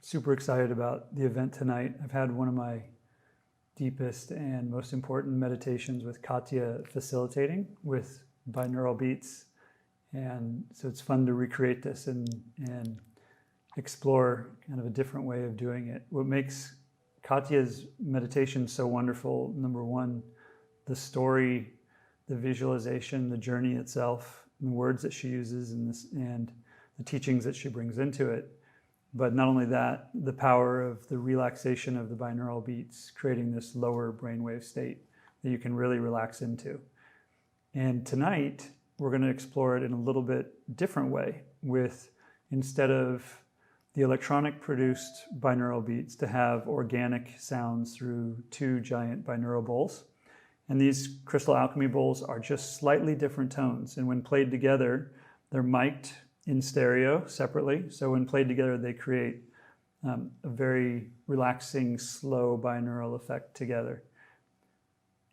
super excited about the event tonight. I've had one of my deepest and most important meditations with Katya facilitating with binaural beats. And so it's fun to recreate this and explore kind of a different way of doing it. What makes Katya's meditation so wonderful, number one, the story, the visualization, the journey itself, and the words that she uses and the teachings that she brings into it. But not only that, the power of the relaxation of the binaural beats, creating this lower brainwave state that you can really relax into. And tonight, we're going to explore it in a little bit different way with, instead of the electronic produced binaural beats, to have organic sounds through two giant binaural bowls. And these Crystal Alchemy bowls are just slightly different tones. And when played together, they're mic'd in stereo separately. So when played together, they create a very relaxing, slow binaural effect together.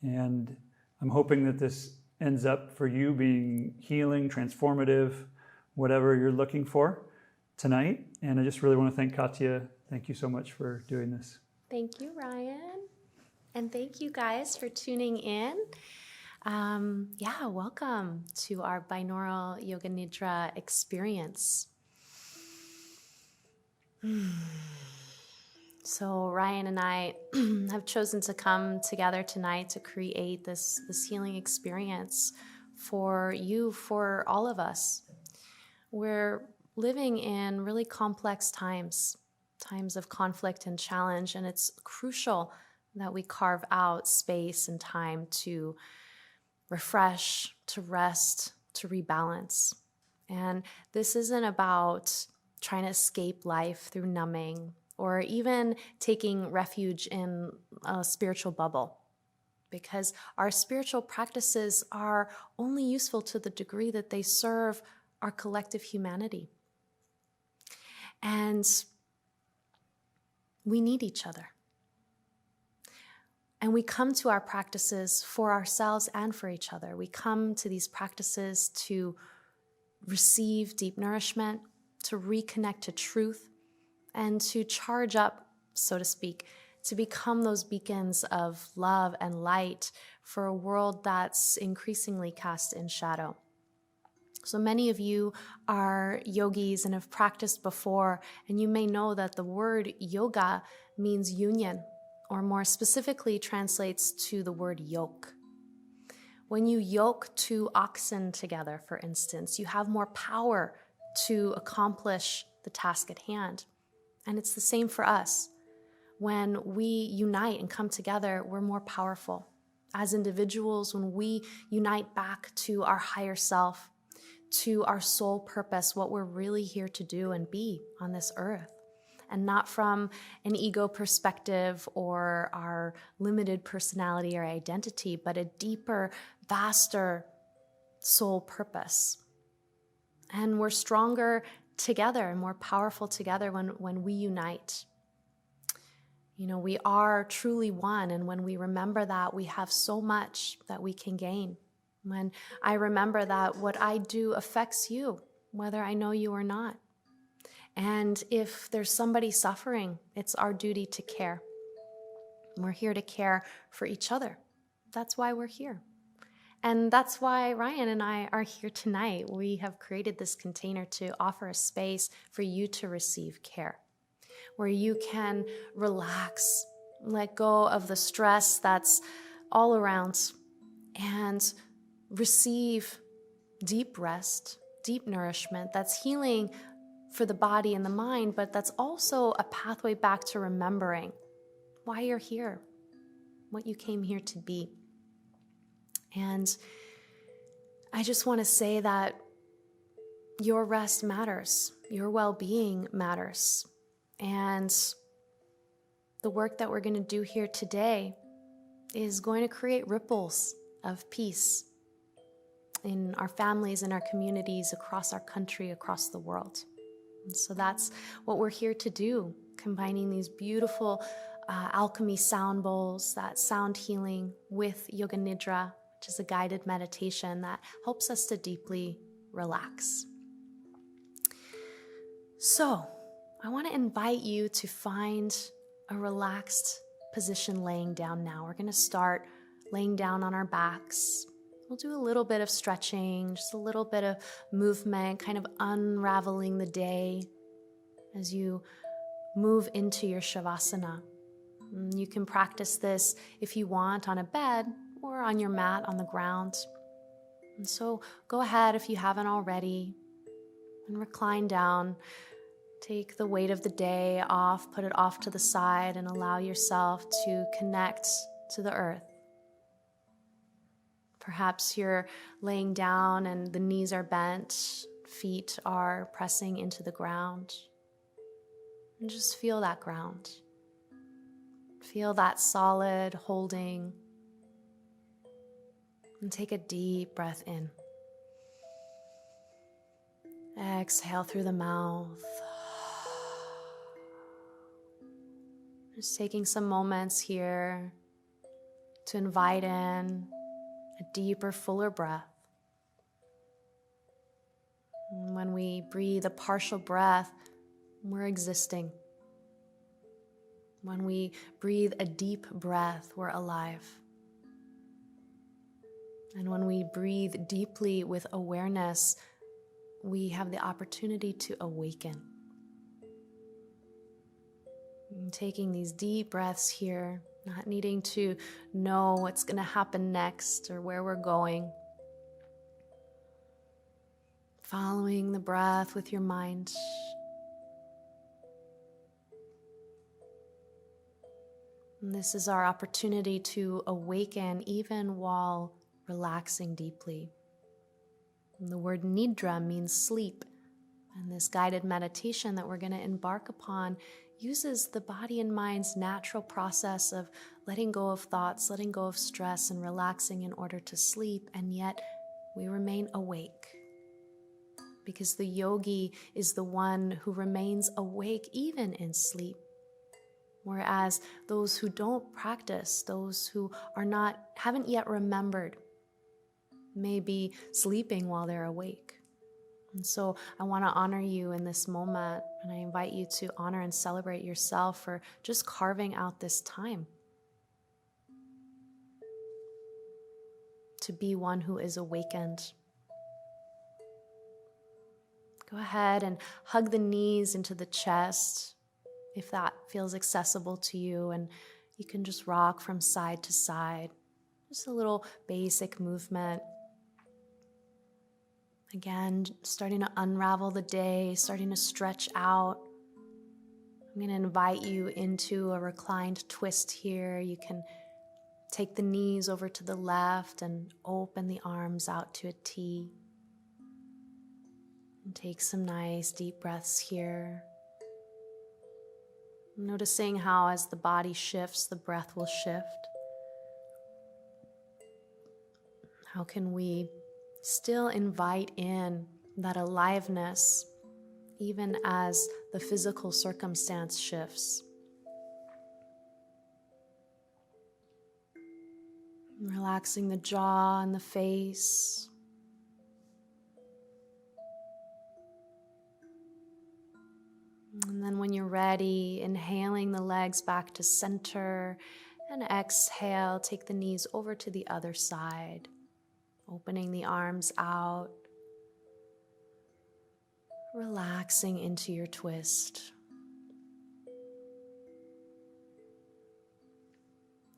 And I'm hoping that this ends up for you being healing, transformative, whatever you're looking for tonight. And I just really want to thank Katya. Thank you so much for doing this. Thank you, Ryan. And thank you guys for tuning in. Welcome to our binaural yoga nidra experience. So Ryan and I have chosen to come together tonight to create this healing experience for you, for all of us. We're living in really complex times of conflict and challenge, and it's crucial that we carve out space and time to refresh, to rest, to rebalance. And this isn't about trying to escape life through numbing or even taking refuge in a spiritual bubble, because our spiritual practices are only useful to the degree that they serve our collective humanity. And we need each other. And we come to our practices for ourselves and for each other. We come to these practices to receive deep nourishment, to reconnect to truth, and to charge up, so to speak, to become those beacons of love and light for a world that's increasingly cast in shadow. So many of you are yogis and have practiced before, and you may know that the word yoga means union, or more specifically translates to the word yoke. When you yoke two oxen together, for instance, you have more power to accomplish the task at hand. And it's the same for us. When we unite and come together, we're more powerful. As individuals, when we unite back to our higher self, to our soul purpose, what we're really here to do and be on this earth, and not from an ego perspective or our limited personality or identity, but a deeper, vaster soul purpose. And we're stronger together and more powerful together when we unite. You know, we are truly one, and when we remember that, we have so much that we can gain. When I remember that what I do affects you, whether I know you or not. And if there's somebody suffering, it's our duty to care. We're here to care for each other. That's why we're here. And that's why Ryan and I are here tonight. We have created this container to offer a space for you to receive care, where you can relax, let go of the stress that's all around, and receive deep rest, deep nourishment that's healing for the body and the mind, but that's also a pathway back to remembering why you're here, what you came here to be. And I just want to say that your rest matters, your well-being matters. And the work that we're going to do here today is going to create ripples of peace in our families, in our communities, across our country, across the world. And so that's what we're here to do, combining these beautiful alchemy sound bowls, that sound healing with Yoga Nidra, which is a guided meditation that helps us to deeply relax. So I want to invite you to find a relaxed position laying down now. We're going to start laying down on our backs. We'll do a little bit of stretching, just a little bit of movement, kind of unraveling the day as you move into your Shavasana. You can practice this if you want on a bed or on your mat on the ground. And so go ahead if you haven't already and recline down. Take the weight of the day off, put it off to the side, and allow yourself to connect to the earth. Perhaps you're laying down and the knees are bent, feet are pressing into the ground. And just feel that ground. Feel that solid holding. And take a deep breath in. Exhale through the mouth. Just taking some moments here to invite in a deeper, fuller breath. And when we breathe a partial breath, we're existing. When we breathe a deep breath, we're alive. And when we breathe deeply with awareness, we have the opportunity to awaken. And taking these deep breaths here, not needing to know what's going to happen next or where we're going. Following the breath with your mind. And this is our opportunity to awaken even while relaxing deeply. And the word Nidra means sleep. And this guided meditation that we're going to embark upon uses the body and mind's natural process of letting go of thoughts, letting go of stress, and relaxing in order to sleep, and yet we remain awake. Because the yogi is the one who remains awake even in sleep. Whereas those who don't practice, those who haven't yet remembered, may be sleeping while they're awake. And so I want to honor you in this moment, and I invite you to honor and celebrate yourself for just carving out this time to be one who is awakened. Go ahead and hug the knees into the chest if that feels accessible to you, and you can just rock from side to side. Just a little basic movement. Again, starting to unravel the day, starting to stretch out. I'm going to invite you into a reclined twist here. You can take the knees over to the left and open the arms out to a T. And take some nice deep breaths here. Noticing how as the body shifts, the breath will shift. How can we still invite in that aliveness even as the physical circumstance shifts? Relaxing the jaw and the face. And then when you're ready, inhaling the legs back to center, and exhale, take the knees over to the other side, opening the arms out, relaxing into your twist.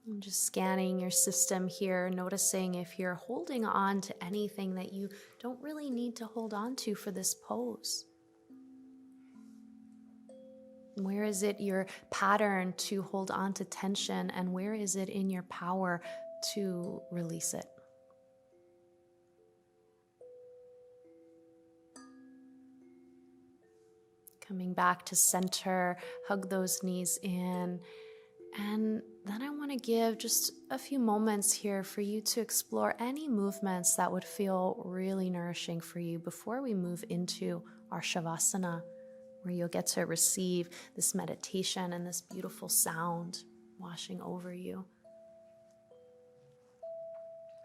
And just scanning your system here, noticing if you're holding on to anything that you don't really need to hold on to for this pose. Where is it your pattern to hold on to tension, and where is it in your power to release it? Coming back to center, hug those knees in. And then I want to give just a few moments here for you to explore any movements that would feel really nourishing for you before we move into our Shavasana, where you'll get to receive this meditation and this beautiful sound washing over you.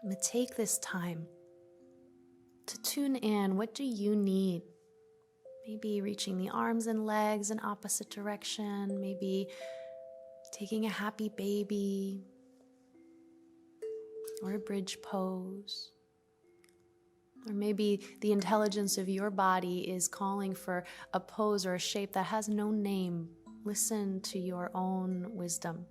I'm going to take this time to tune in. What do you need? Maybe reaching the arms and legs in opposite direction, maybe taking a happy baby or a bridge pose. Or maybe the intelligence of your body is calling for a pose or a shape that has no name. Listen to your own wisdom.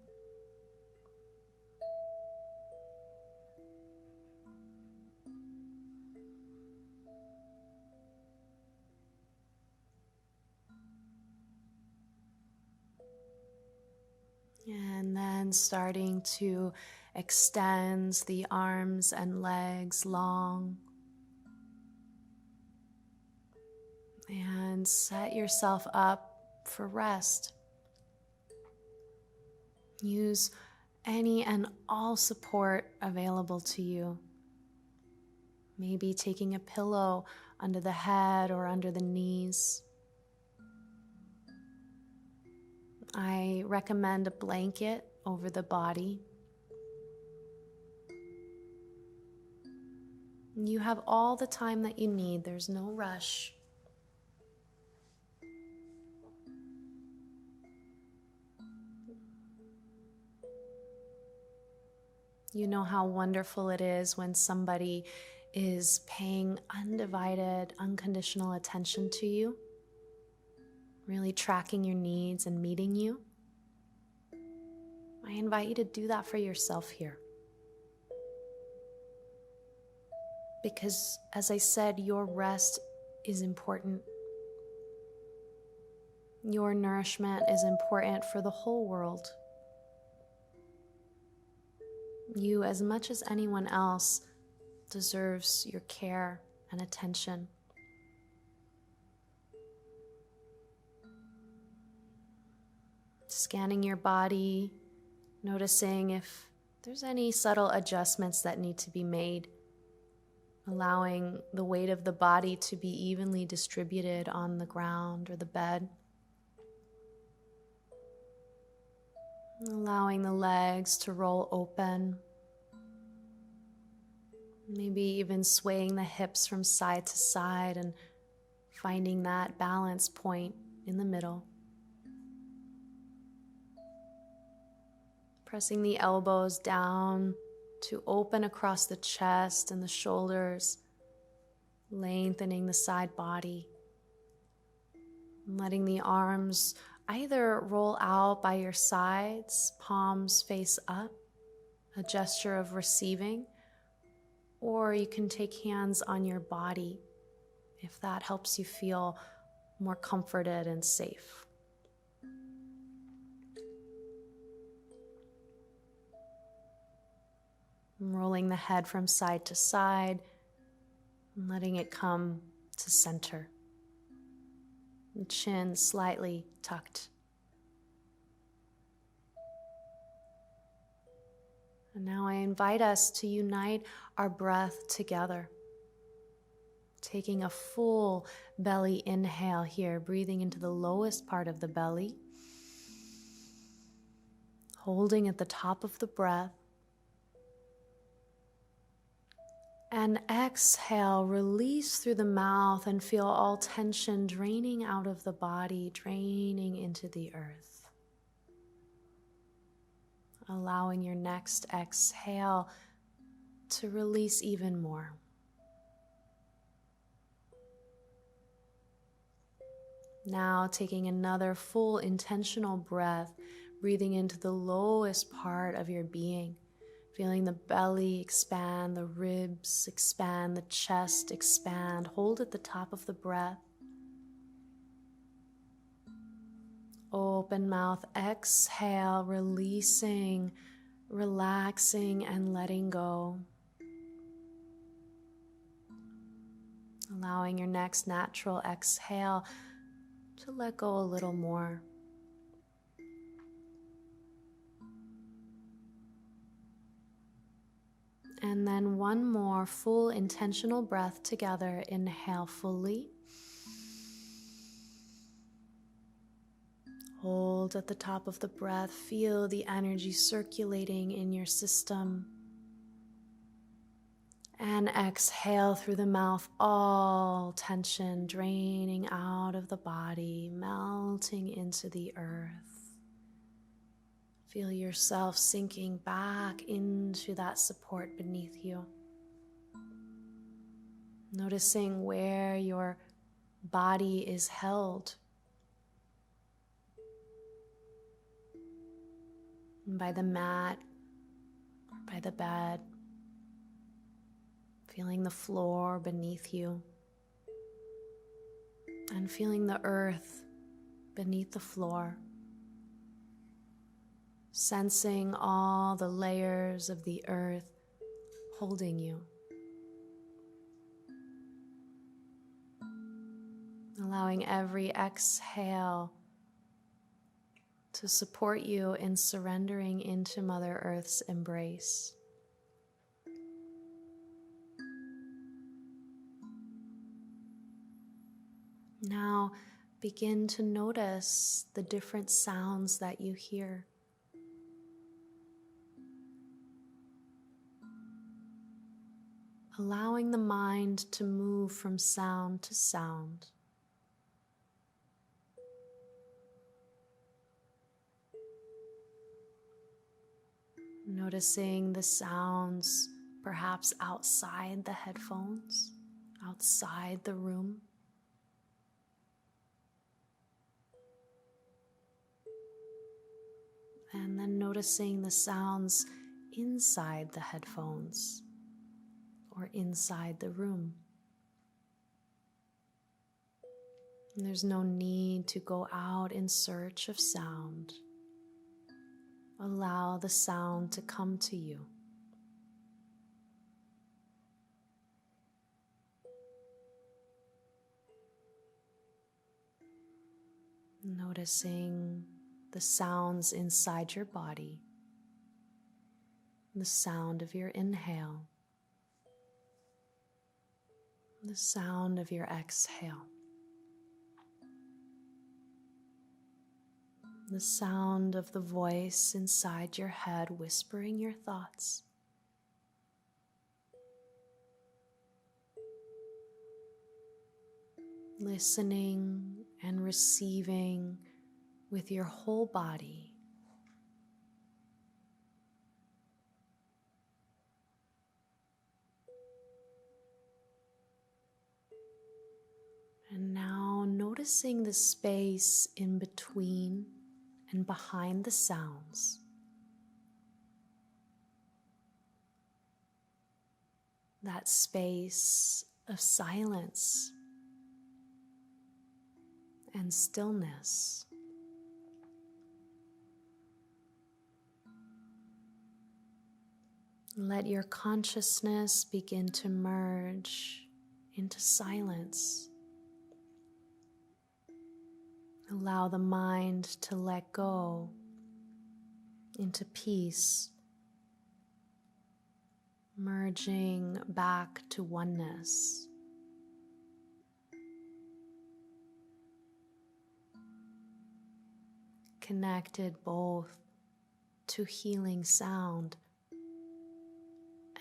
And then starting to extend the arms and legs long. And set yourself up for rest. Use any and all support available to you. Maybe taking a pillow under the head or under the knees. I recommend a blanket over the body. You have all the time that you need. There's no rush. You know how wonderful it is when somebody is paying undivided, unconditional attention to you, really tracking your needs and meeting you. I invite you to do that for yourself here. Because, as I said, your rest is important. Your nourishment is important for the whole world. You, as much as anyone else, deserves your care and attention. Scanning your body, noticing if there's any subtle adjustments that need to be made, allowing the weight of the body to be evenly distributed on the ground or the bed. Allowing the legs to roll open. Maybe even swaying the hips from side to side and finding that balance point in the middle. Pressing the elbows down to open across the chest and the shoulders, lengthening the side body. Letting the arms either roll out by your sides, palms face up, a gesture of receiving, or you can take hands on your body if that helps you feel more comforted and safe. Rolling the head from side to side and letting it come to center. The chin slightly tucked. And now I invite us to unite our breath together. Taking a full belly inhale here, breathing into the lowest part of the belly. Holding at the top of the breath. And exhale, release through the mouth and feel all tension draining out of the body, draining into the earth. Allowing your next exhale to release even more. Now taking another full intentional breath, breathing into the lowest part of your being. Feeling the belly expand, the ribs expand, the chest expand. Hold at the top of the breath. Open mouth, exhale, releasing, relaxing, and letting go. Allowing your next natural exhale to let go a little more. And then one more full intentional breath together. Inhale fully. Hold at the top of the breath. Feel the energy circulating in your system. And exhale through the mouth, all tension draining out of the body, melting into the earth. Feel yourself sinking back into that support beneath you. Noticing where your body is held by the mat, by the bed. Feeling the floor beneath you and feeling the earth beneath the floor. Sensing all the layers of the earth holding you. Allowing every exhale to support you in surrendering into Mother Earth's embrace. Now begin to notice the different sounds that you hear. Allowing the mind to move from sound to sound. Noticing the sounds perhaps outside the headphones, outside the room. And then noticing the sounds inside the headphones or inside the room. And there's no need to go out in search of sound. Allow the sound to come to you. Noticing the sounds inside your body, the sound of your inhale, the sound of your exhale, the sound of the voice inside your head whispering your thoughts. Listening and receiving with your whole body. And now noticing the space in between and behind the sounds. That space of silence and stillness. Let your consciousness begin to merge into silence. Allow the mind to let go into peace, merging back to oneness. Connected both to healing sound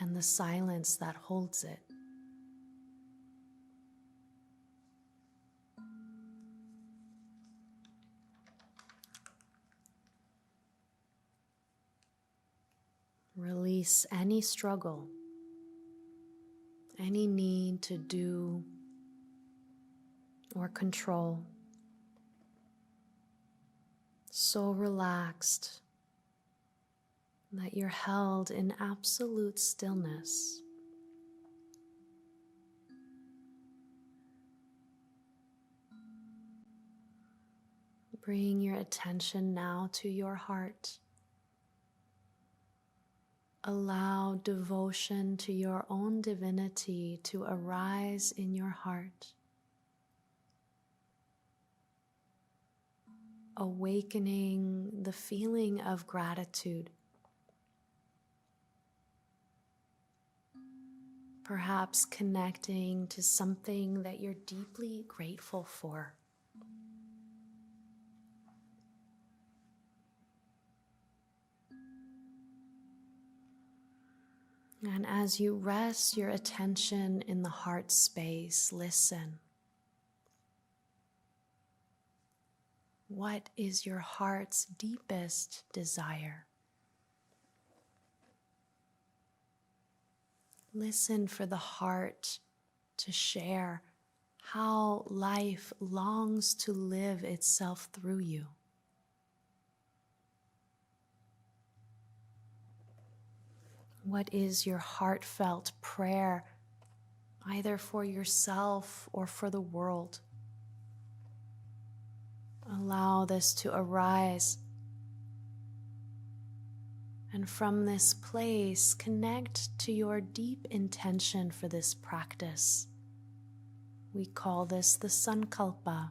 and the silence that holds it. Release any struggle, any need to do or control. So relaxed that you're held in absolute stillness. Bring your attention now to your heart. Allow devotion to your own divinity to arise in your heart. Awakening the feeling of gratitude. Perhaps connecting to something that you're deeply grateful for. And as you rest your attention in the heart space, listen. What is your heart's deepest desire? Listen for the heart to share how life longs to live itself through you. What is your heartfelt prayer, either for yourself or for the world? Allow this to arise. And from this place, connect to your deep intention for this practice. We call this the Sankalpa.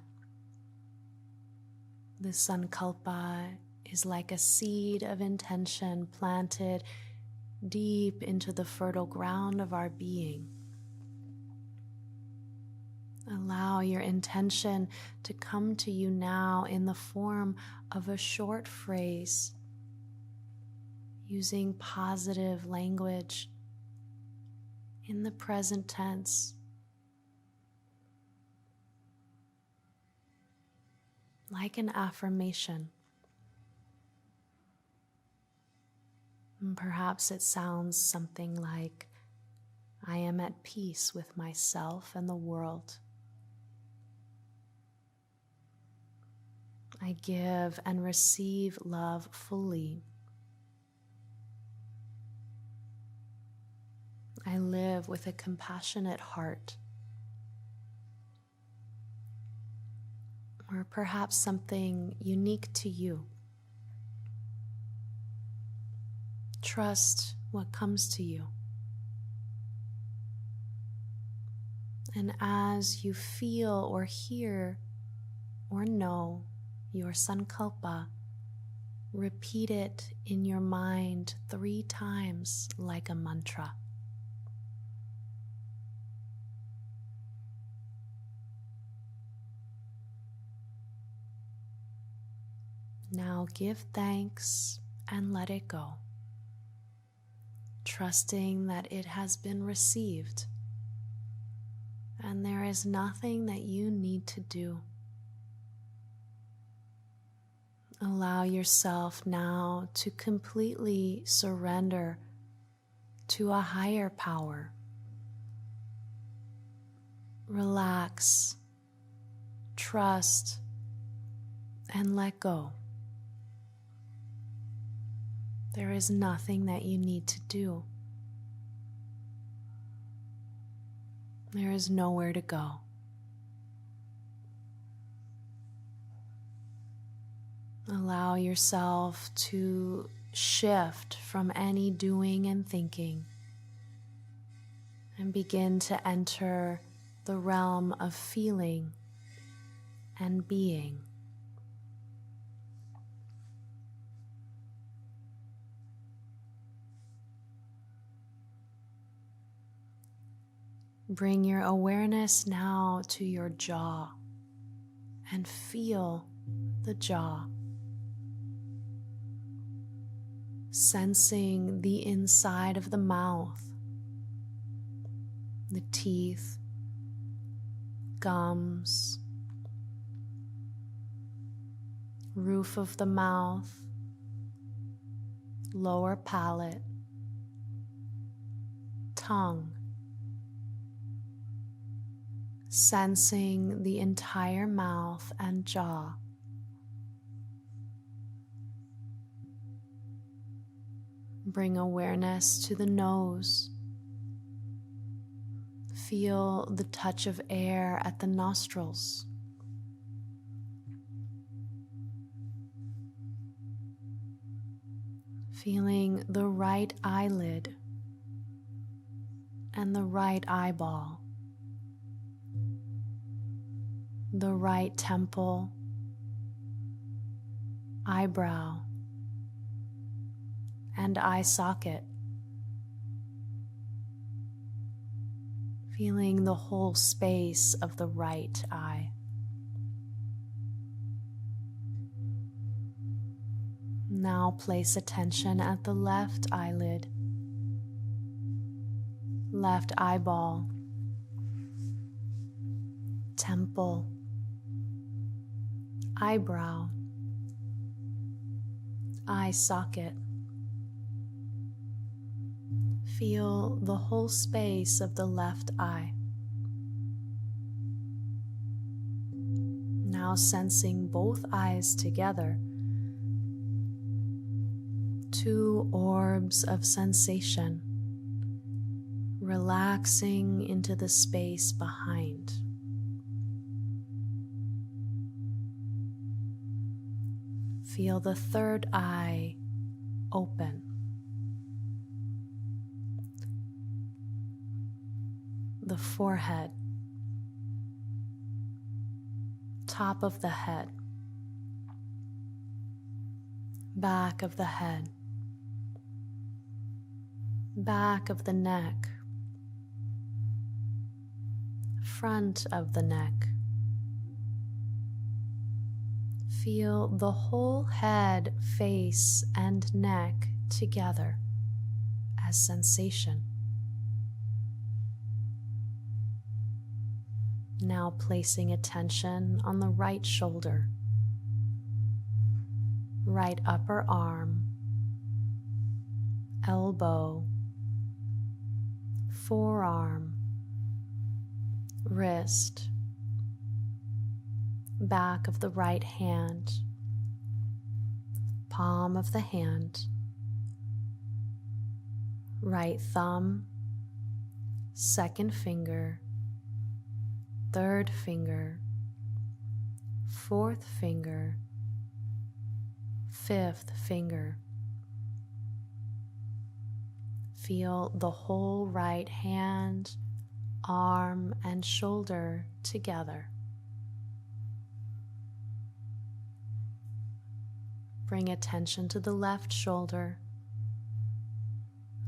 The Sankalpa is like a seed of intention planted deep into the fertile ground of our being. Allow your intention to come to you now in the form of a short phrase, using positive language in the present tense. Like an affirmation. And perhaps it sounds something like, I am at peace with myself and the world. I give and receive love fully. I live with a compassionate heart. Or perhaps something unique to you. Trust what comes to you. And as you feel or hear or know your Sankalpa, repeat it in your mind 3 times like a mantra. Now give thanks and let it go, trusting that it has been received and there is nothing that you need to do. Allow yourself now to completely surrender to a higher power. Relax, trust, and let go. There is nothing that you need to do. There is nowhere to go. Allow yourself to shift from any doing and thinking and begin to enter the realm of feeling and being. Bring your awareness now to your jaw and feel the jaw. Sensing the inside of the mouth, the teeth, gums, roof of the mouth, lower palate, tongue. Sensing the entire mouth and jaw. Bring awareness to the nose. Feel the touch of air at the nostrils. Feeling the right eyelid and the right eyeball. The right temple, eyebrow, and eye socket. Feeling the whole space of the right eye. Now place attention at the left eyelid, left eyeball, temple, eyebrow, eye socket. Feel the whole space of the left eye. Now sensing both eyes together, two orbs of sensation relaxing into the space behind. Feel the third eye open. The forehead, top of the head, back of the head, back of the neck, front of the neck. Feel the whole head, face, and neck together as sensation. Now placing attention on the right shoulder, right upper arm, elbow, forearm, wrist, back of the right hand, palm of the hand, right thumb, second finger, third finger, fourth finger, fifth finger. Feel the whole right hand, arm, and shoulder together. Bring attention to the left shoulder,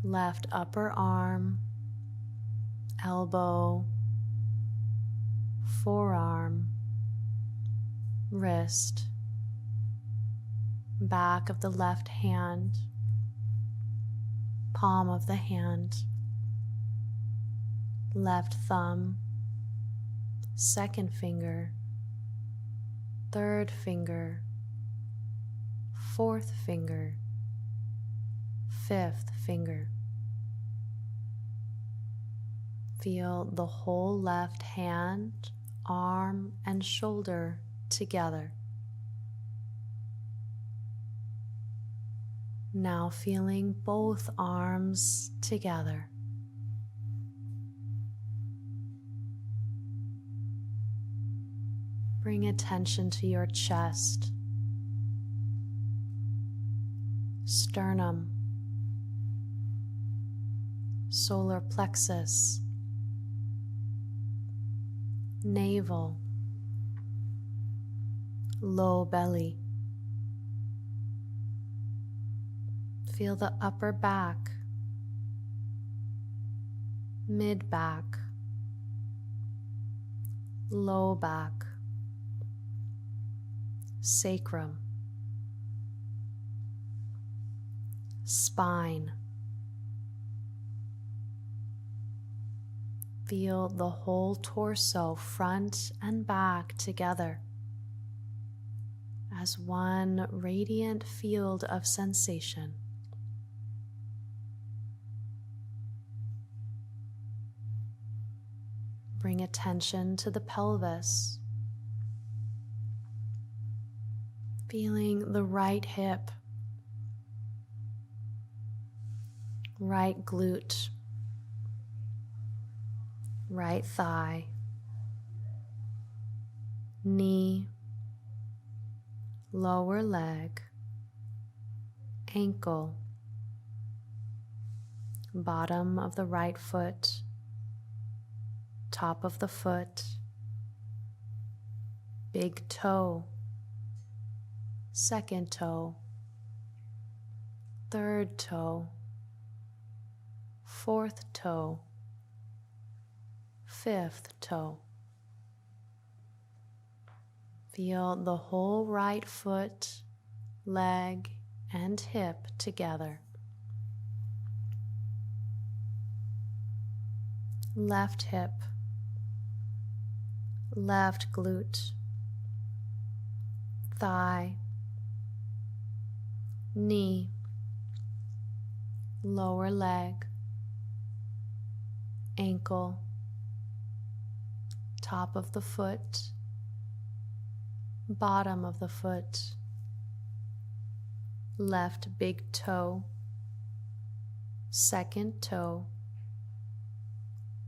left upper arm, elbow, forearm, wrist, back of the left hand, palm of the hand, left thumb, second finger, third finger, fourth finger, fifth finger. Feel the whole left hand, arm, and shoulder together. Now feeling both arms together. Bring attention to your chest, sternum, solar plexus, navel, low belly. Feel the upper back, mid back, low back, sacrum, spine. Feel the whole torso, front and back together as one radiant field of sensation. Bring attention to the pelvis, feeling the right hip, right glute, right thigh, knee, lower leg, ankle, bottom of the right foot, top of the foot, big toe, second toe, third toe, fourth toe, fifth toe. Feel the whole right foot, leg, and hip together. left hip, left glute, thigh, knee, lower leg, ankle, top of the foot, bottom of the foot, left big toe, second toe,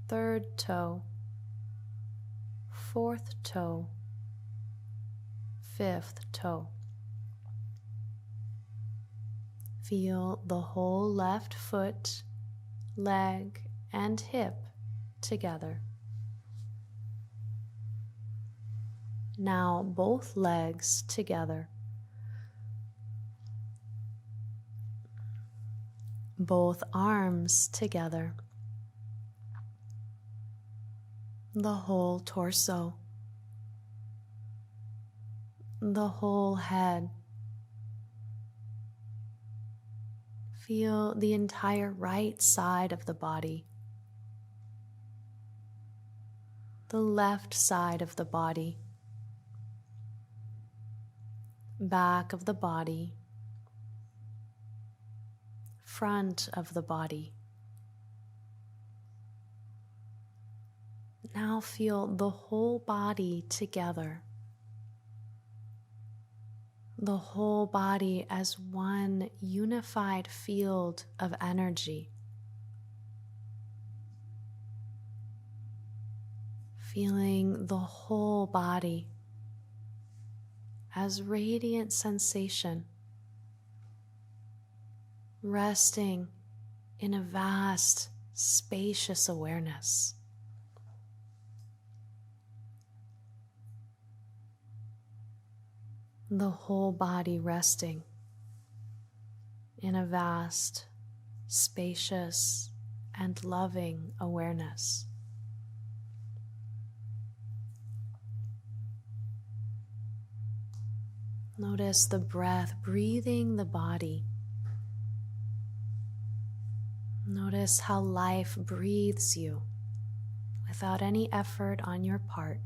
third toe, fourth toe, fifth toe. Feel the whole left foot, leg, and hip together. Now both legs together. Both arms together. The whole torso. The whole head. Feel the entire right side of the body. The left side of the body. Back of the body. Front of the body. Now feel the whole body together. The whole body as one unified field of energy. Feeling the whole body as radiant sensation, resting in a vast, spacious awareness. The whole body resting in a vast, spacious, and loving awareness. Notice the breath breathing the body. Notice how life breathes you without any effort on your part.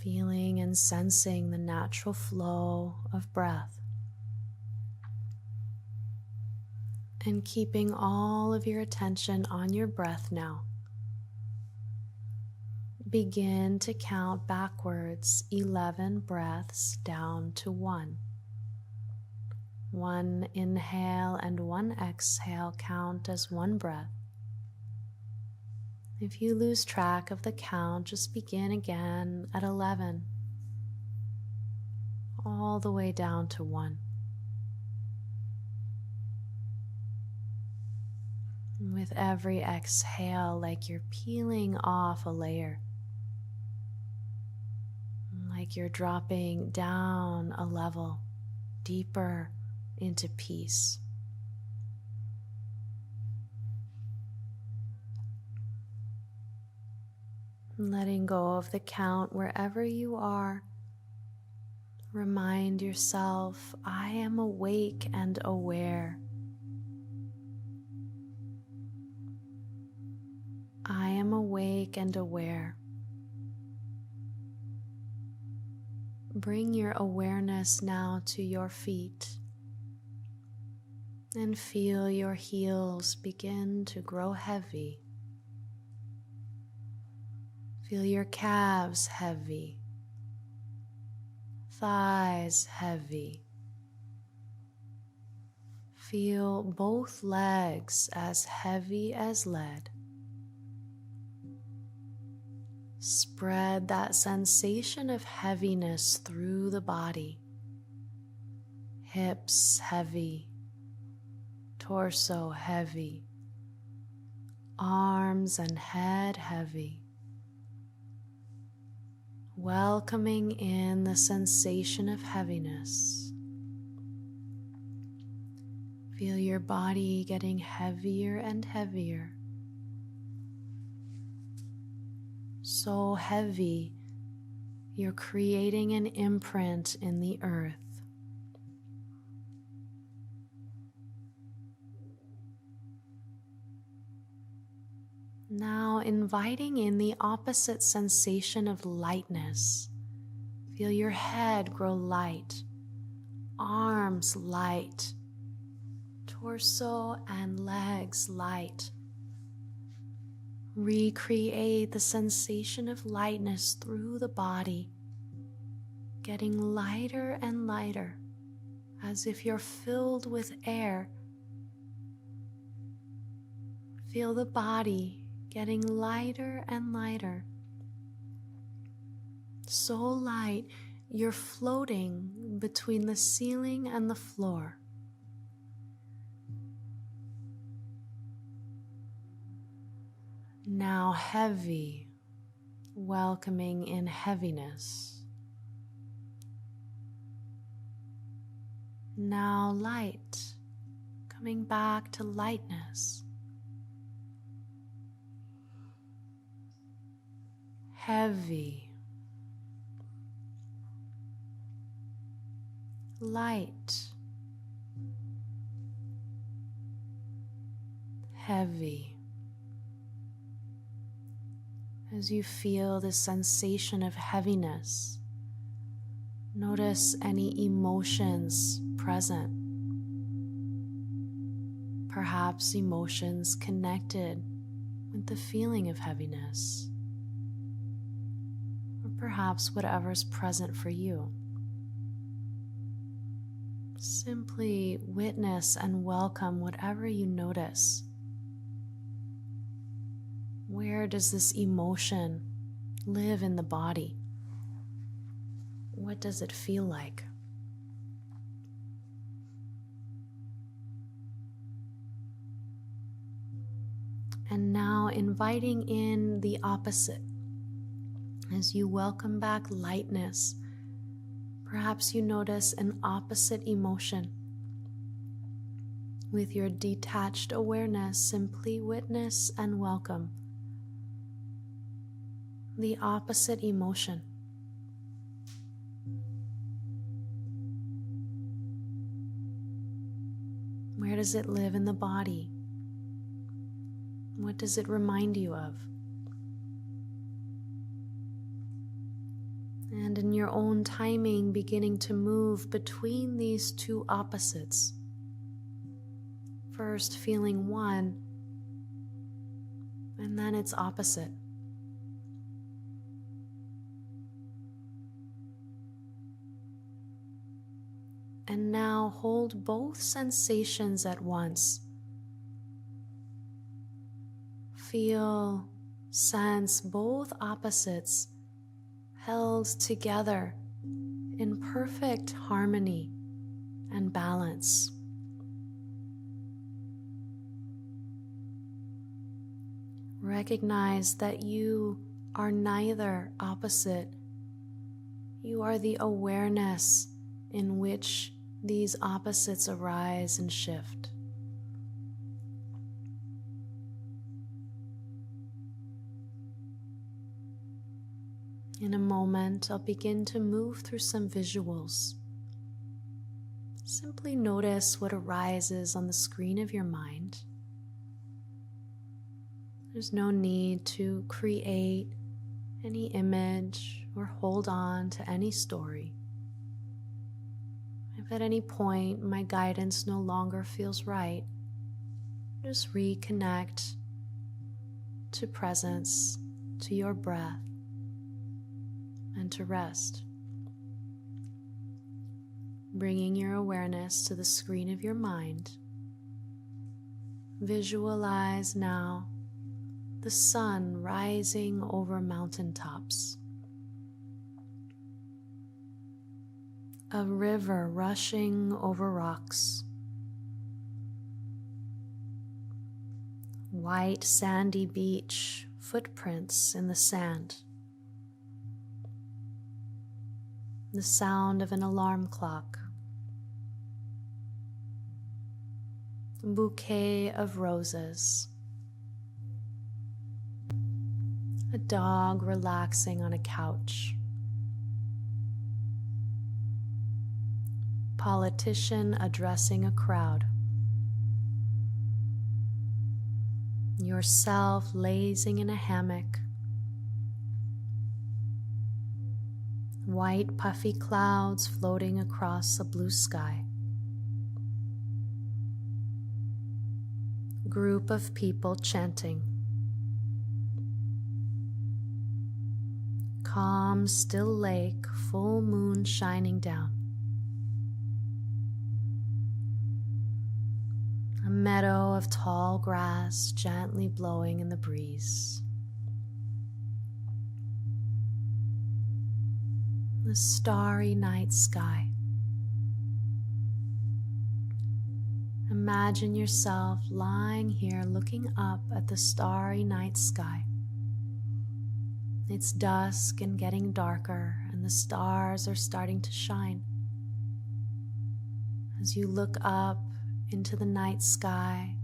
Feeling and sensing the natural flow of breath. And keeping all of your attention on your breath now. Begin to count backwards 11 breaths down to 1. 1 inhale and 1 exhale count as 1 breath. If you lose track of the count, just begin again at 11, all the way down to 1. With every exhale, like you're peeling off a layer, like you're dropping down a level, deeper into peace. Letting go of the count wherever you are. Remind yourself, I am awake and aware. I am awake and aware. Bring your awareness now to your feet and feel your heels begin to grow heavy. Feel your calves heavy, thighs heavy. Feel both legs as heavy as lead. Spread that sensation of heaviness through the body. Hips heavy, torso heavy, arms and head heavy. Welcoming in the sensation of heaviness. Feel your body getting heavier and heavier. So heavy, you're creating an imprint in the earth. Now inviting in the opposite sensation of lightness. Feel your head grow light, arms light, torso and legs light. Recreate the sensation of lightness through the body, getting lighter and lighter, as if you're filled with air. Feel the body getting lighter and lighter. So light, you're floating between the ceiling and the floor. Now heavy, welcoming in heaviness. Now light, coming back to lightness. Heavy, light, heavy. As you feel this sensation of heaviness, notice any emotions present. Perhaps emotions connected with the feeling of heaviness, or perhaps whatever's present for you. Simply witness and welcome whatever you notice. Where does this emotion live in the body? What does it feel like? And now inviting in the opposite. As you welcome back lightness, perhaps you notice an opposite emotion. With your detached awareness, simply witness and welcome the opposite emotion. Where does it live in the body? What does it remind you of? And in your own timing, beginning to move between these two opposites. First feeling one, and then its opposite. And now hold both sensations at once. Feel, sense both opposites held together in perfect harmony and balance. Recognize that you are neither opposite. You are the awareness in which these opposites arise and shift. In a moment, I'll begin to move through some visuals. Simply notice what arises on the screen of your mind. There's no need to create any image or hold on to any story. If at any point my guidance no longer feels right, just reconnect to presence, to your breath, and to rest. Bringing your awareness to the screen of your mind, visualize now the sun rising over mountaintops, a river rushing over rocks, white sandy beach, footprints in the sand, the sound of an alarm clock, a bouquet of roses, a dog relaxing on a couch, politician addressing a crowd, yourself lazing in a hammock, white puffy clouds floating across a blue sky. Group of people chanting. Calm, still lake, full moon shining down. A meadow of tall grass gently blowing in the breeze. The starry night sky. Imagine yourself lying here looking up at the starry night sky. It's dusk and getting darker, and the stars are starting to shine. As you look up into the night sky,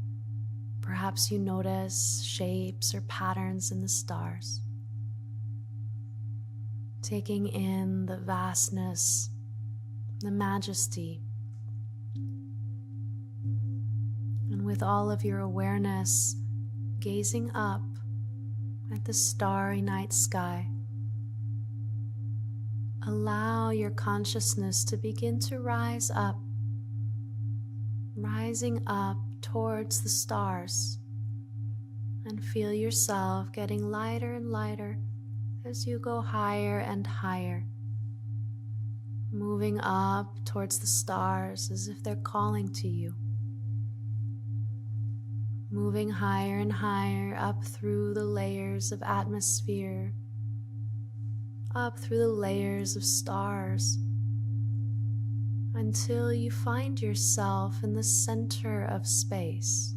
perhaps you notice shapes or patterns in the stars, taking in the vastness, the majesty, and with all of your awareness, gazing up at the starry night sky, allow your consciousness to begin to rise up, rising up towards the stars, and feel yourself getting lighter and lighter as you go higher and higher, moving up towards the stars as if they're calling to you. Moving higher and higher up through the layers of atmosphere, up through the layers of stars, until you find yourself in the center of space.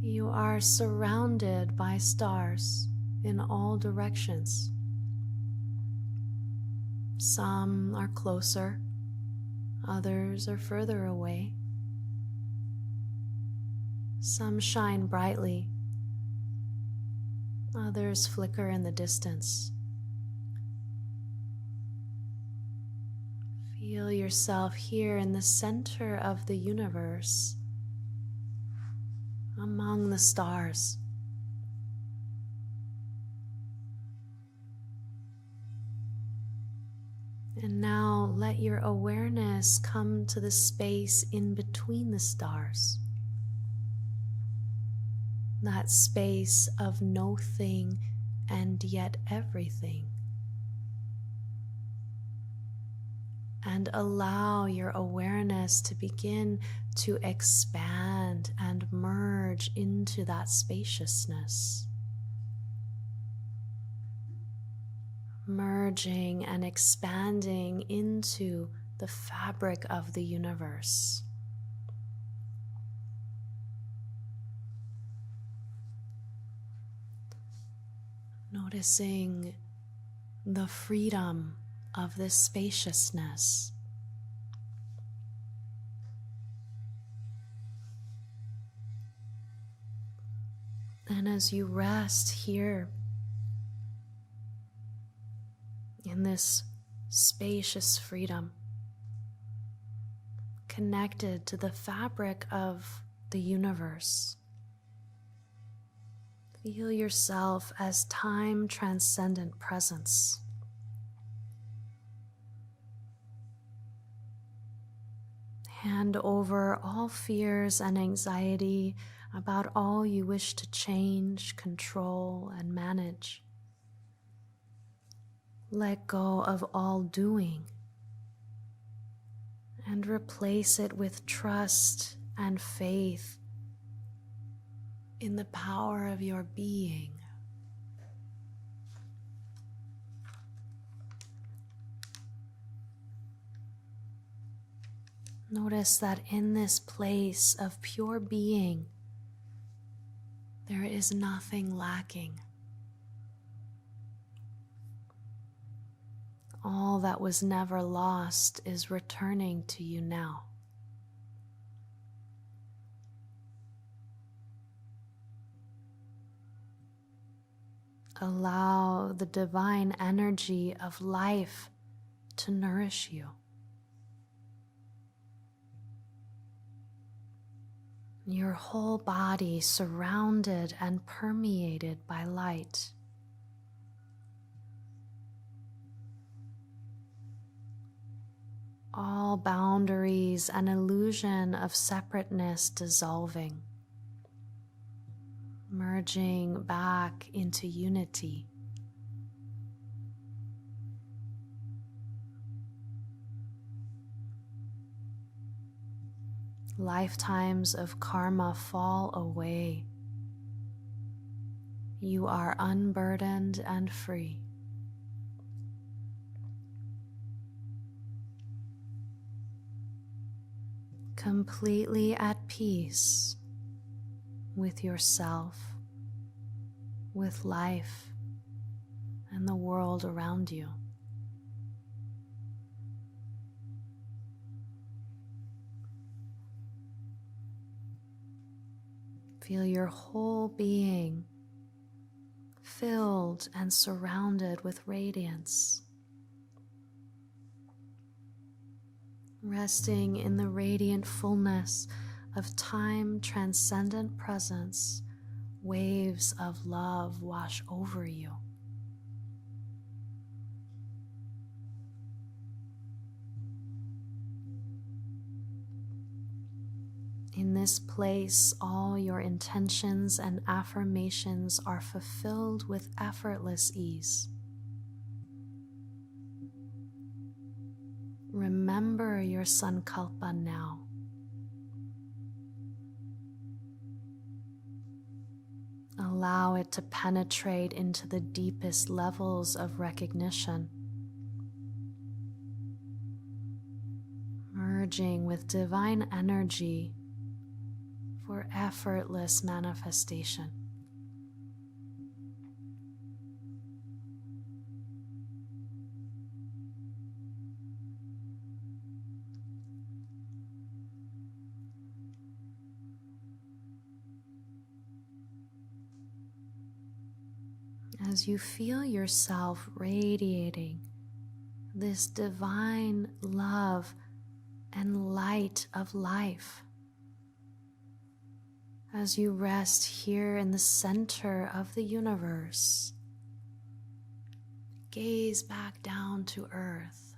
You are surrounded by stars in all directions. Some are closer, others are further away. Some shine brightly, others flicker in the distance. Feel yourself here in the center of the universe, among the stars. And now let your awareness come to the space in between the stars. That space of no thing and yet everything. And allow your awareness to begin to expand and merge into that spaciousness. Merging and expanding into the fabric of the universe. Noticing the freedom of this spaciousness. And as you rest here in this spacious freedom, connected to the fabric of the universe, feel yourself as time-transcendent presence. Hand over all fears and anxiety about all you wish to change, control, and manage. Let go of all doing and replace it with trust and faith in the power of your being. Notice that in this place of pure being, there is nothing lacking. All that was never lost is returning to you now. Allow the divine energy of life to nourish you. Your whole body surrounded and permeated by light. All boundaries and illusion of separateness dissolving, merging back into unity. Lifetimes of karma fall away. You are unburdened and free. Completely at peace with yourself, with life, and the world around you. Feel your whole being filled and surrounded with radiance. Resting in the radiant fullness of time transcendent presence, waves of love wash over you. In this place, all your intentions and affirmations are fulfilled with effortless ease. Remember your sankalpa now. Allow it to penetrate into the deepest levels of recognition, merging with divine energy for effortless manifestation. As you feel yourself radiating this divine love and light of life, as you rest here in the center of the universe, gaze back down to Earth,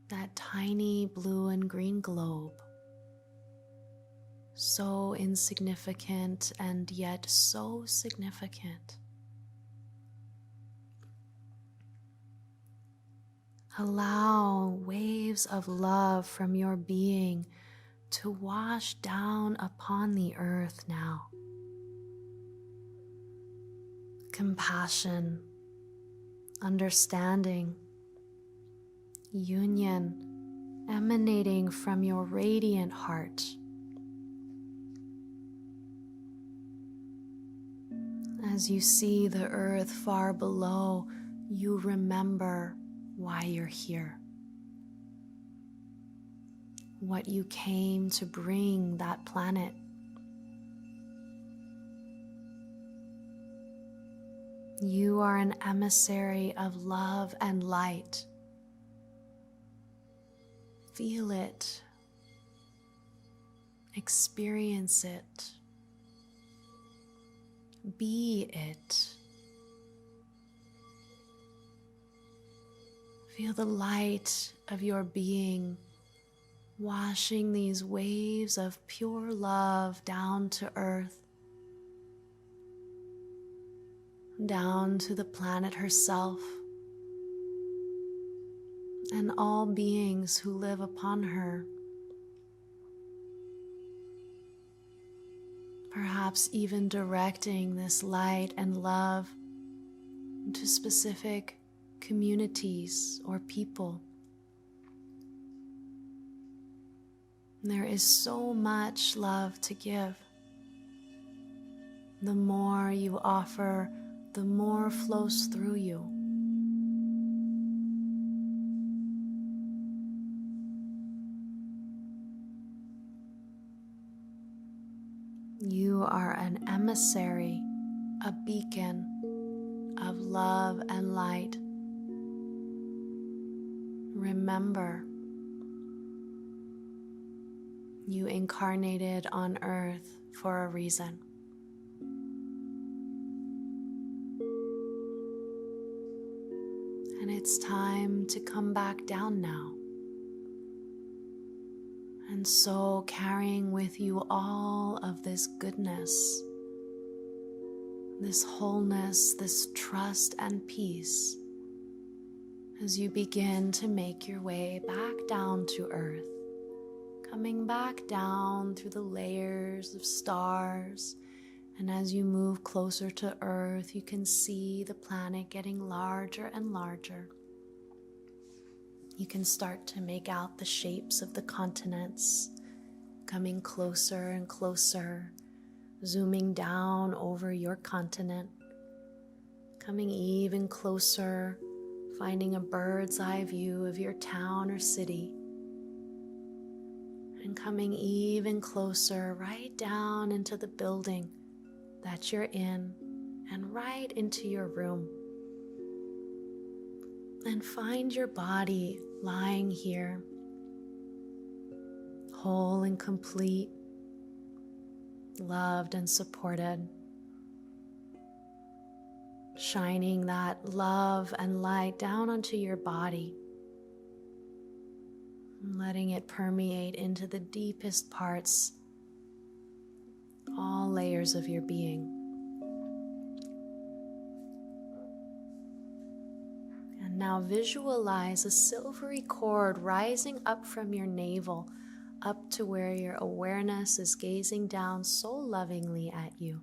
that tiny blue and green globe, so insignificant and yet so significant. Allow waves of love from your being to wash down upon the earth now. Compassion, understanding, union emanating from your radiant heart. As you see the earth far below, you remember why you're here, what you came to bring that planet. You are an emissary of love and light. Feel it, experience it, be it. Feel the light of your being washing these waves of pure love down to earth, down to the planet herself, and all beings who live upon her. Perhaps even directing this light and love into specific communities or people. There is so much love to give. The more you offer, the more flows through you. You are an emissary, a beacon of love and light. Remember, You incarnated on earth for a reason. And it's time to come back down now. And so carrying with you all of this goodness, this wholeness, this trust and peace, as you begin to make your way back down to earth, coming back down through the layers of stars. And as you move closer to earth, you can see the planet getting larger and larger. You can start to make out the shapes of the continents coming closer and closer, zooming down over your continent, coming even closer, finding a bird's eye view of your town or city, and coming even closer right down into the building that you're in and right into your room. And find your body lying here, whole and complete, loved and supported, shining that love and light down onto your body, and letting it permeate into the deepest parts, all layers of your being. And now visualize a silvery cord rising up from your navel, up to where your awareness is gazing down so lovingly at you.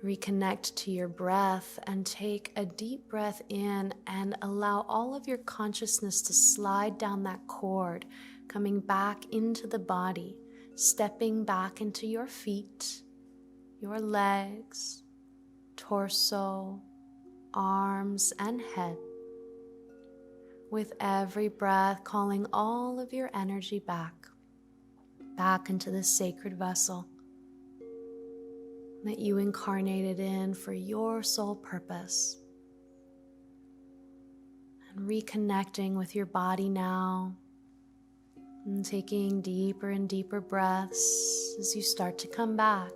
Reconnect to your breath and take a deep breath in and allow all of your consciousness to slide down that cord, coming back into the body, stepping back into your feet, your legs, torso, arms, and head. With every breath, calling all of your energy back into this sacred vessel that you incarnated in for your sole purpose. And reconnecting with your body now, and taking deeper and deeper breaths as you start to come back.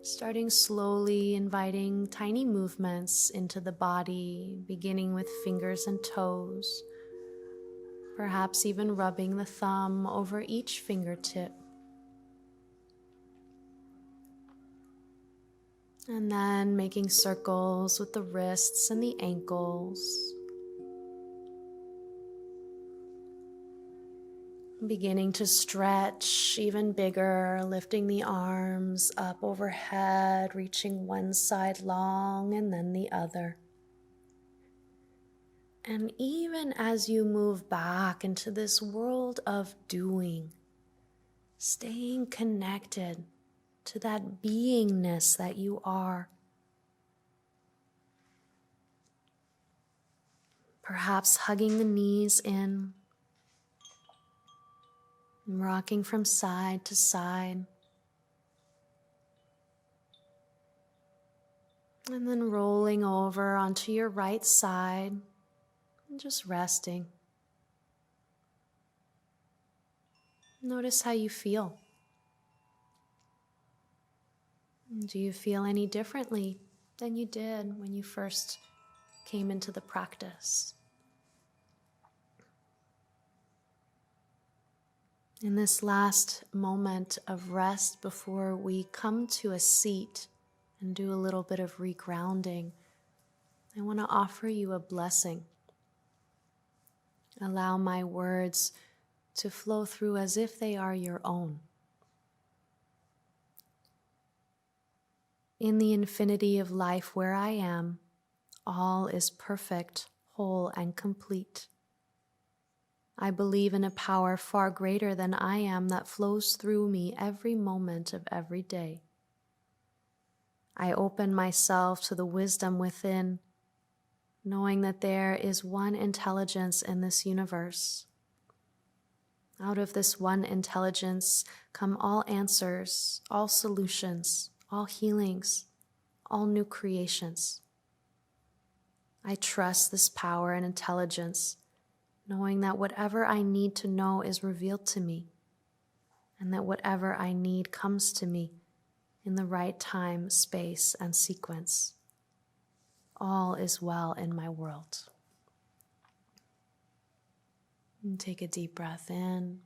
Starting slowly, inviting tiny movements into the body, beginning with fingers and toes, perhaps even rubbing the thumb over each fingertip. And then making circles with the wrists and the ankles. Beginning to stretch even bigger, lifting the arms up overhead, reaching one side long and then the other. And even as you move back into this world of doing, staying connected to that beingness that you are. Perhaps hugging the knees in, rocking from side to side, and then rolling over onto your right side and just resting. Notice how you feel. Do you feel any differently than you did when you first came into the practice? In this last moment of rest before we come to a seat and do a little bit of regrounding, I want to offer you a blessing. Allow my words to flow through as if they are your own. In the infinity of life where I am, all is perfect, whole, and complete. I believe in a power far greater than I am that flows through me every moment of every day. I open myself to the wisdom within, knowing that there is one intelligence in this universe. Out of this one intelligence come all answers, all solutions, all healings, all new creations. I trust this power and intelligence, knowing that whatever I need to know is revealed to me, and that whatever I need comes to me in the right time, space, and sequence. All is well in my world. And take a deep breath in.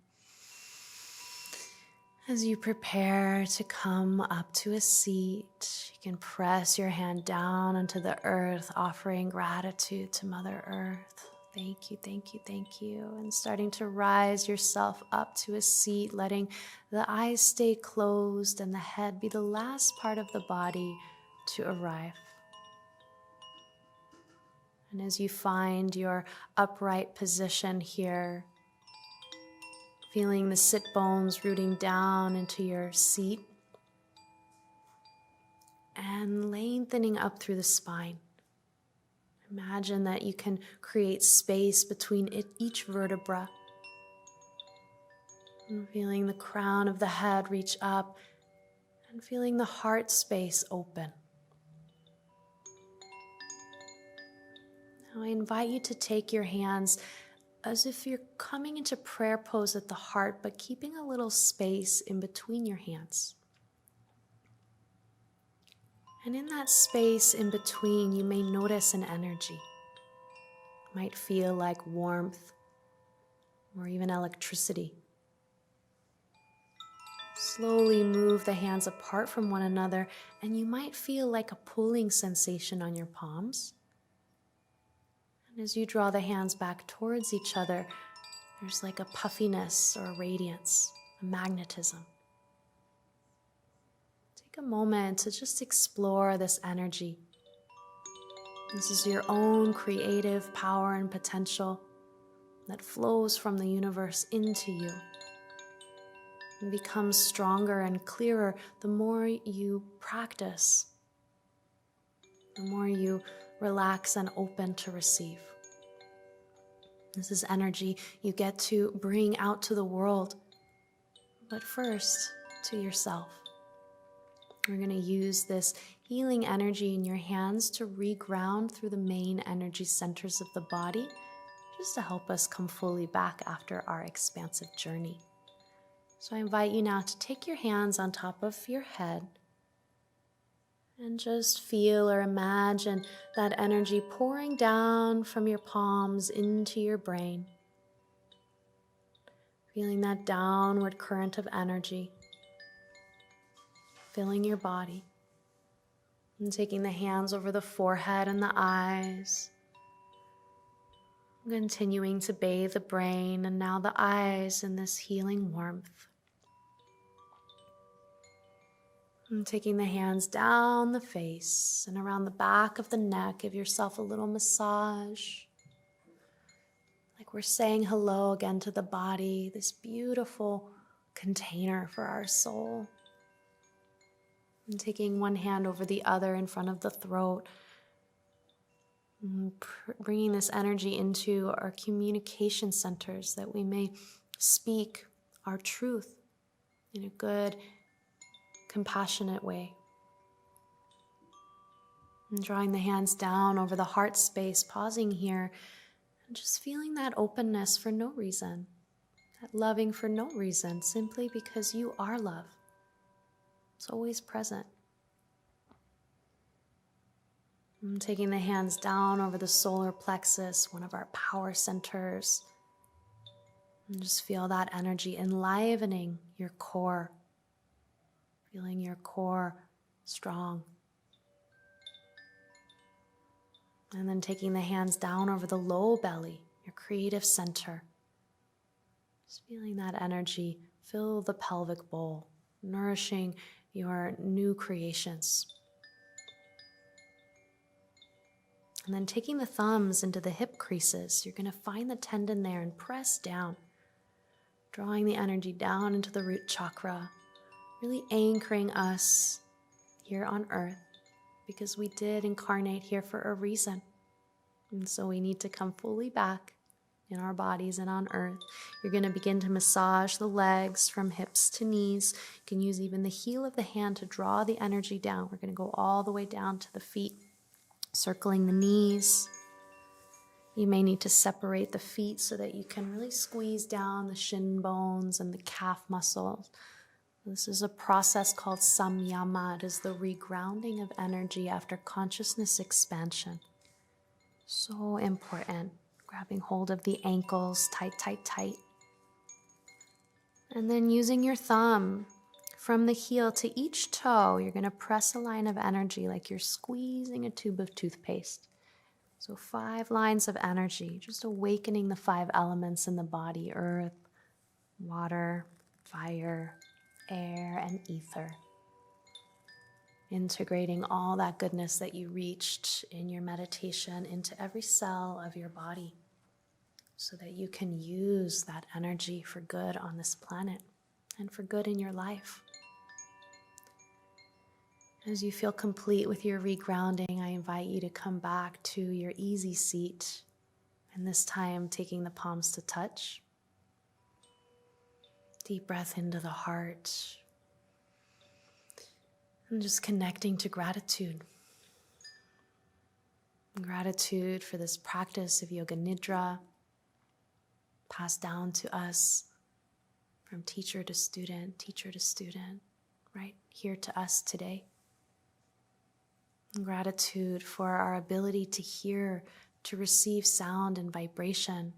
As you prepare to come up to a seat, you can press your hand down onto the earth, offering gratitude to Mother Earth. Thank you, thank you, thank you. And starting to rise yourself up to a seat, letting the eyes stay closed and the head be the last part of the body to arrive. And as you find your upright position here, feeling the sit bones rooting down into your seat and lengthening up through the spine. Imagine that you can create space between each vertebra. And feeling the crown of the head reach up and feeling the heart space open. Now I invite you to take your hands as if you're coming into prayer pose at the heart, but keeping a little space in between your hands. And in that space in between, you may notice an energy. It might feel like warmth or even electricity. Slowly move the hands apart from one another, and you might feel like a pulling sensation on your palms. And as you draw the hands back towards each other, there's like a puffiness or a radiance, a magnetism. Take a moment to just explore this energy. This is your own creative power and potential that flows from the universe into you and becomes stronger and clearer the more you practice, the more you relax and open to receive. This is energy you get to bring out to the world, but first to yourself. We're going to use this healing energy in your hands to reground through the main energy centers of the body, just to help us come fully back after our expansive journey. So I invite you now to take your hands on top of your head and just feel or imagine that energy pouring down from your palms into your brain. Feeling that downward current of energy filling your body. And taking the hands over the forehead and the eyes. Continuing to bathe the brain and now the eyes in this healing warmth. And taking the hands down the face and around the back of the neck, give yourself a little massage. Like we're saying hello again to the body, this beautiful container for our soul. And taking one hand over the other in front of the throat. And bringing this energy into our communication centers that we may speak our truth in a good, compassionate way. And drawing the hands down over the heart space, pausing here, and just feeling that openness for no reason, that loving for no reason, simply because you are love. It's always present. And taking the hands down over the solar plexus, one of our power centers, and just feel that energy enlivening your core. Feeling your core strong. And then taking the hands down over the low belly, your creative center. Just feeling that energy fill the pelvic bowl, nourishing your new creations. And then taking the thumbs into the hip creases, you're going to find the tendon there and press down, drawing the energy down into the root chakra, really anchoring us here on earth because we did incarnate here for a reason. And so we need to come fully back in our bodies and on earth. You're going to begin to massage the legs from hips to knees. You can use even the heel of the hand to draw the energy down. We're going to go all the way down to the feet, circling the knees. You may need to separate the feet so that you can really squeeze down the shin bones and the calf muscles. This is a process called samyama. It is the regrounding of energy after consciousness expansion. So important. Grabbing hold of the ankles, tight, tight, tight. And then using your thumb from the heel to each toe, you're going to press a line of energy like you're squeezing a tube of toothpaste. So 5 lines of energy, just awakening the 5 elements in the body: earth, water, fire, air, and ether. Integrating all that goodness that you reached in your meditation into every cell of your body so that you can use that energy for good on this planet and for good in your life. As you feel complete with your regrounding, I invite you to come back to your easy seat, and this time taking the palms to touch. Deep breath into the heart, and just connecting to gratitude. Gratitude for this practice of Yoga Nidra, passed down to us from teacher to student, right here to us today. Gratitude for our ability to hear, to receive sound and vibration,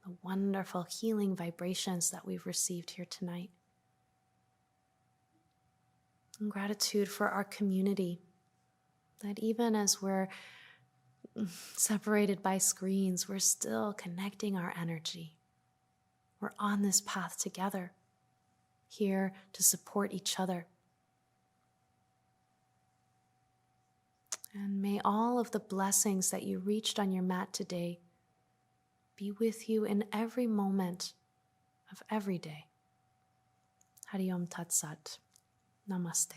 the wonderful healing vibrations that we've received here tonight. And gratitude for our community, that even as we're separated by screens, we're still connecting our energy. We're on this path together, here to support each other. And may all of the blessings that you reached on your mat today be with you in every moment of every day. Hari Om Tat Sat. Namaste.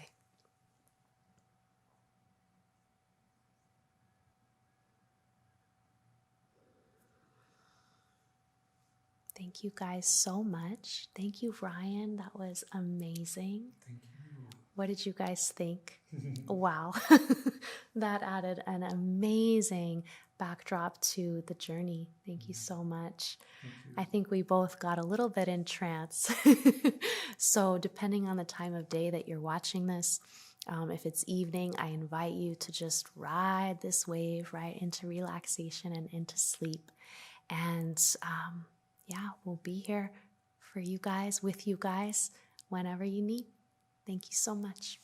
Thank you guys so much. Thank you, Ryan. That was amazing. Thank you. What did you guys think? Wow. That added an amazing backdrop to the journey. Thank you so much. Thank you. I think we both got a little bit in trance. So depending on the time of day that you're watching this, if it's evening, I invite you to just ride this wave right into relaxation and into sleep. And yeah, we'll be here for you guys, with you guys, whenever you need. Thank you so much.